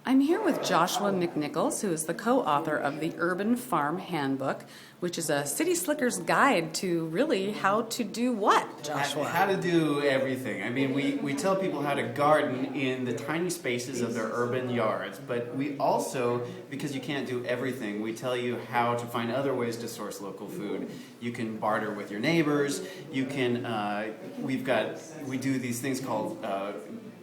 I'm here with Joshua McNichols, who is the co-author of the Urban Farm Handbook, which is a city slicker's guide to really how to do what, Joshua? How to do everything. I mean, we tell people how to garden in the tiny spaces of their urban yards, but we also, because you can't do everything, we tell you how to find other ways to source local food. You can barter with your neighbors. You can, we do these things called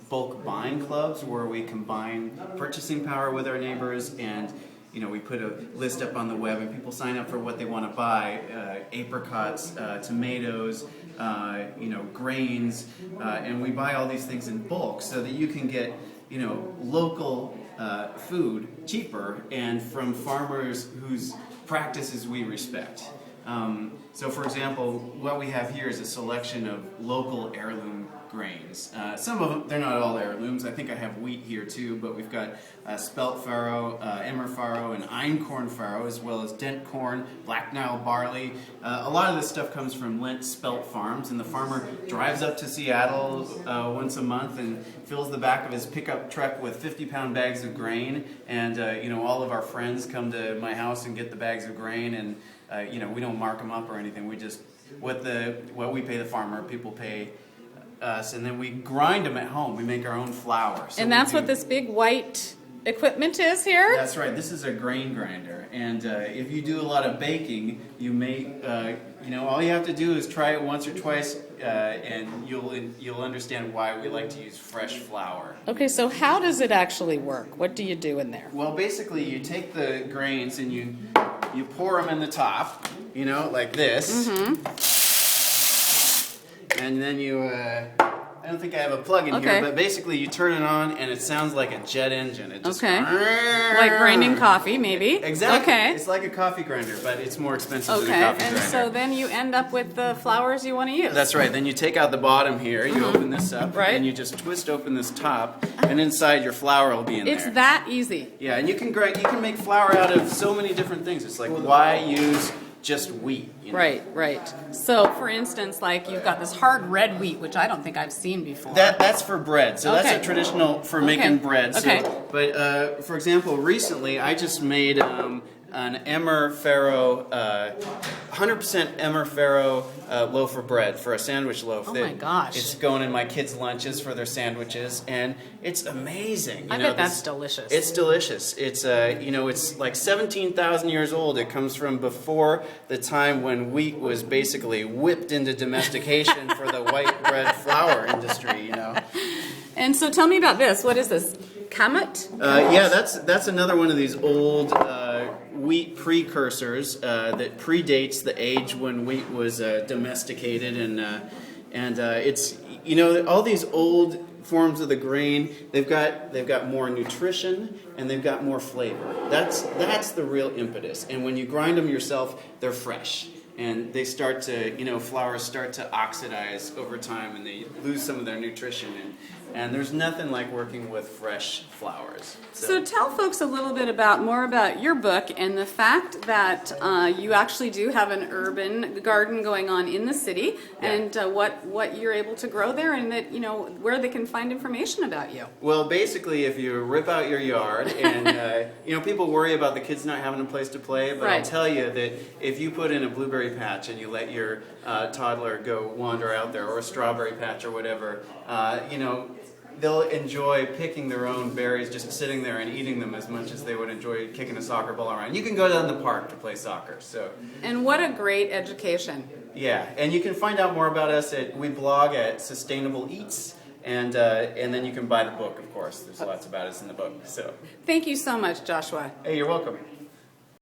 bulk buying clubs where we combine purchasing power with our neighbors, and we put a list up on the web and people sign up for what they want to buy, apricots, tomatoes, grains, and we buy all these things in bulk so that you can get local food cheaper and from farmers whose practices we respect. So for example, what we have here is a selection of local heirloom grains. Some of them, they're not all heirlooms. I think I have wheat here too, but we've got spelt farro, emmer farro, and einkorn farro, as well as dent corn, black Nile barley. A lot of this stuff comes from Lent spelt farms, and the farmer drives up to Seattle once a month and fills the back of his pickup truck with 50-pound bags of grain, and all of our friends come to my house and get the bags of grain, and we don't mark them up or anything. We just, what we pay the farmer, people pay us, and then we grind them at home. We make our own flour. So and that's what this big white equipment is here? That's right. This is a grain grinder, and if you do a lot of baking, you may, all you have to do is try it once or twice, and you'll understand why we like to use fresh flour. Okay, so how does it actually work? What do you do in there? Well, basically, you take the grains and you pour them in the top, like this. Mm-hmm. And then I don't think I have a plug in here, but basically you turn it on and it sounds like a jet engine. It just like grinding coffee, maybe. Exactly. Okay. It's like a coffee grinder, but it's more expensive than a coffee grinder. And so then you end up with the flours you want to use. That's right. Then you take out the bottom here, you open this up, and you just twist open this top, and inside your flour will be in there. It's that easy. Yeah, and you can make flour out of so many different things. It's like, why use just wheat? Right. So, for instance, like you've got this hard red wheat, which I don't think I've seen before. That's for bread. So that's a traditional for making bread. So, but for example, recently I just made an emmer farro, 100% emmer farro loaf of bread for a sandwich loaf. Oh my gosh! It's going in my kids' lunches for their sandwiches, and it's amazing. I bet that's delicious. It's delicious. It's it's like 17,000 years old. It comes from before the time when wheat was basically whipped into domestication for the white bread flour industry. And so, tell me about this. What is this? Kamut? Yeah, that's another one of these old wheat precursors that predates the age when wheat was domesticated, and it's all these old forms of the grain. They've got more nutrition and they've got more flavor. That's the real impetus. And when you grind them yourself, they're fresh. And they start to, flours start to oxidize over time, and they lose some of their nutrition. And there's nothing like working with fresh flours. So tell folks a little bit more about your book and the fact that you actually do have an urban garden going on in the city, and what you're able to grow there, and that where they can find information about you. Well, basically, if you rip out your yard, and people worry about the kids not having a place to play, but I'll tell you that if you put in a blueberry patch and you let your toddler go wander out there, or a strawberry patch or whatever, they'll enjoy picking their own berries, just sitting there and eating them as much as they would enjoy kicking a soccer ball around. You can go down the park to play soccer. And what a great education. Yeah, and you can find out more about us we blog at Sustainable Eats, and then you can buy the book, of course. There's lots about us in the book. So thank you so much, Joshua. Hey, you're welcome.